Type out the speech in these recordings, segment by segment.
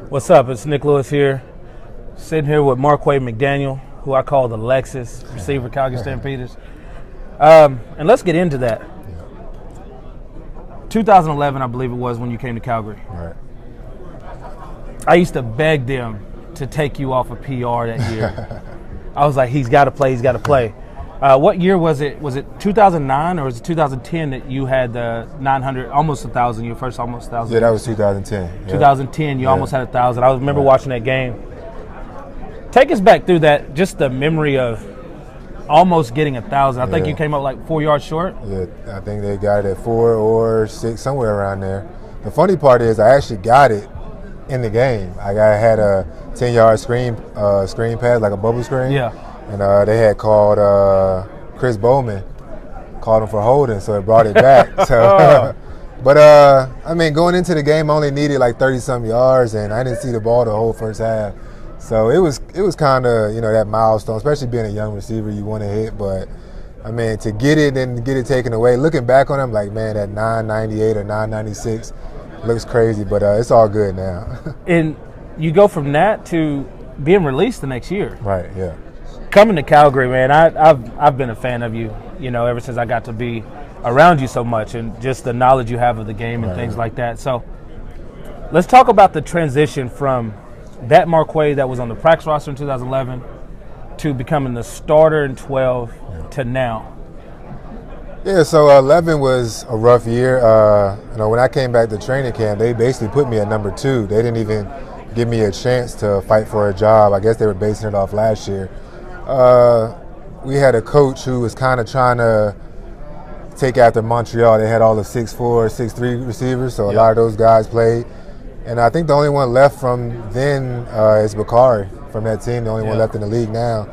What's up? It's Nik Lewis here, sitting here with Marquay McDaniel, who I call the Lexus receiver, Calgary Stampeders. And let's get into that. 2011, I believe it was, when you came to Calgary. Right. I used to beg them to take you off of PR that year. I was like, he's got to play, he's got to play. What year was it? Was it 2009 or was it 2010 that you had the 900, almost 1,000, your first almost 1,000? Yeah, that was 2010. 2010, you almost had 1,000. I remember watching that game. Take us back through that, just the memory of almost getting 1,000. I think you came up like 4 yards short. Yeah, I think they got it at 4 or 6, somewhere around there. The funny part is I actually got it in the game. I had a 10-yard screen pass, like a bubble screen. Yeah. And they had called Chris Bowman, called him for holding, so it brought it back. But I mean, going into the game, I only needed like 30-some yards, and I didn't see the ball the whole first half. So it was kind of, that milestone, especially being a young receiver, you want to hit. But I mean, to get it and get it taken away, looking back on it, I'm like, man, that 998 or 996 looks crazy, but it's all good now. And you go from that to being released the next year. Right. Yeah. Coming to Calgary, man, I've been a fan of you, ever since I got to be around you so much, and just the knowledge you have of the game and things like that. So let's talk about the transition from that Marquay that was on the practice roster in 2011 to becoming the starter in 12 to now. Yeah, so 11 was a rough year. When I came back to training camp, they basically put me at number 2. They didn't even give me a chance to fight for a job. I guess they were basing it off last year. We had a coach who was kind of trying to take after Montreal. They had all the 6'4", 6'3" receivers, so a lot of those guys played. And I think the only one left from then is Bakari from that team, the only one left in the league now.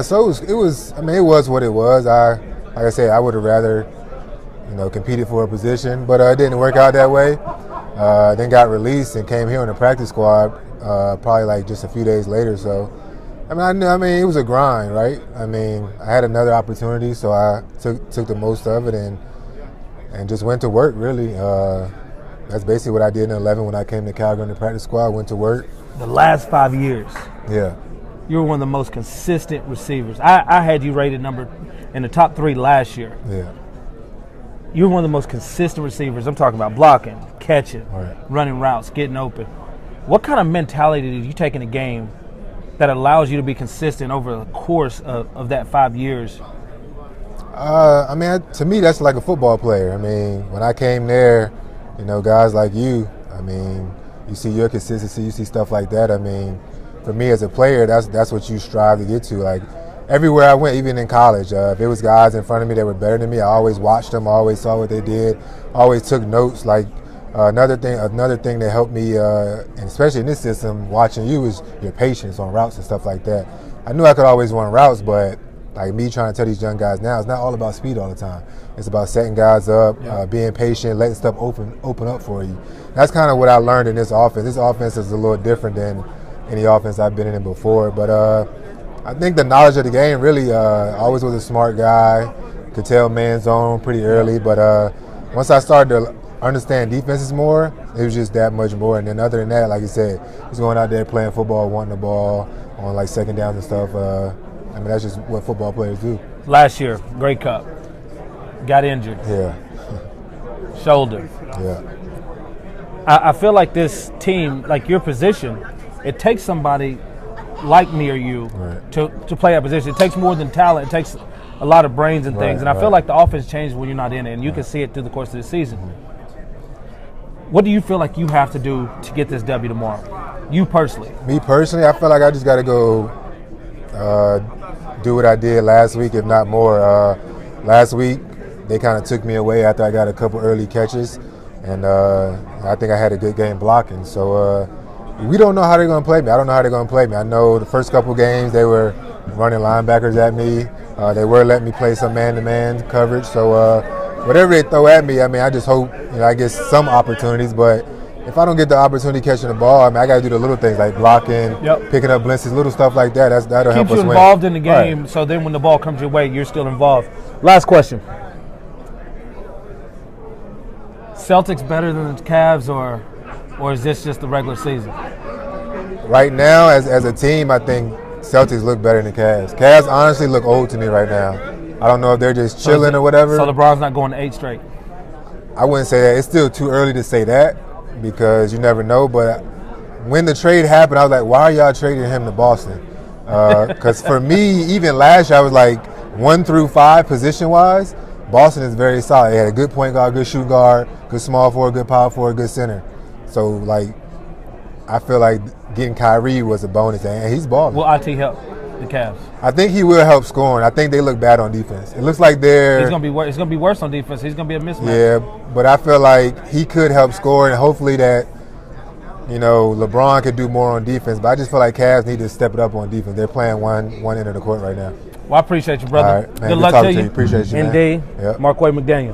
So it was what it was. Like I said, I would have rather, competed for a position, but it didn't work out that way. Then got released and came here on the practice squad probably like just a few days later. So, I mean, it was a grind, right? I mean, I had another opportunity, so I took the most of it and just went to work, really. That's basically what I did in 11 when I came to Calgary in the practice squad. I went to work. The last 5 years. Yeah. You were one of the most consistent receivers. I had you rated number in the top 3 last year. Yeah. You were one of the most consistent receivers. I'm talking about blocking, catching, right, running routes, getting open. What kind of mentality did you take in a game that allows you to be consistent over the course of that 5 years? To me, that's like a football player. I mean, when I came there, guys like you, I mean, you see your consistency, you see stuff like that. I mean, for me as a player, that's what you strive to get to. Like, everywhere I went, even in college, if it was guys in front of me that were better than me, I always watched them, I always saw what they did, I always took notes. Like, another thing that helped me, and especially in this system, watching you, is your patience on routes and stuff like that. I knew I could always run routes, but like me trying to tell these young guys now, it's not all about speed all the time. It's about setting guys up, being patient, letting stuff open up for you. That's kind of what I learned in this offense. This offense is a little different than any offense I've been in before. But I think the knowledge of the game, really, I always was a smart guy, could tell man zone pretty early. But once I started to understand defenses more, it was just that much more. And then other than that, like you said, just going out there playing football, wanting the ball on like second downs and stuff. That's just what football players do. Last year, Grey Cup, got injured. Yeah. Shoulder. Yeah. I feel like this team, like your position, it takes somebody like me or you to play that position. It takes more than talent. It takes a lot of brains and things. And I feel like the offense changes when you're not in it, and you can see it through the course of the season. What do you feel like you have to do to get this W tomorrow? You personally. Me personally, I feel like I just got to go do what I did last week, if not more. Last week, they kind of took me away after I got a couple early catches, and I think I had a good game blocking. So we don't know how they're going to play me. I don't know how they're going to play me. I know the first couple games they were running linebackers at me. They were letting me play some man-to-man coverage. So whatever they throw at me, I just hope I get some opportunities. But if I don't get the opportunity catching the ball, I got to do the little things like blocking, picking up blitzes, little stuff like that. That'll help us win. Keeps you involved in the game, so then when the ball comes your way, you're still involved. Last question. Celtics better than the Cavs, or is this just the regular season? right now, as a team, I think Celtics look better than Cavs. Cavs honestly look old to me right now. I don't know if they're just chilling or whatever. So LeBron's not going to 8 straight? I wouldn't say that. It's still too early to say that because you never know. But when the trade happened, I was like, why are y'all trading him to Boston? Because for me, even last year, I was like 1 through 5 position-wise, Boston is very solid. They had a good point guard, good shooting guard, good small forward, good power forward, good center. So, like, I feel like getting Kyrie was a bonus, and he's balling. Will IT help the Cavs? I think he will help scoring. I think they look bad on defense. It looks like they're. It's gonna be worse on defense. He's gonna be a mismatch. Yeah, but I feel like he could help score, and hopefully that, you know, LeBron could do more on defense. But I just feel like Cavs need to step it up on defense. They're playing one end of the court right now. Well, I appreciate you, brother. All right, man, good luck to you. Appreciate you, man. Indeed. Yep. Marquay McDaniel.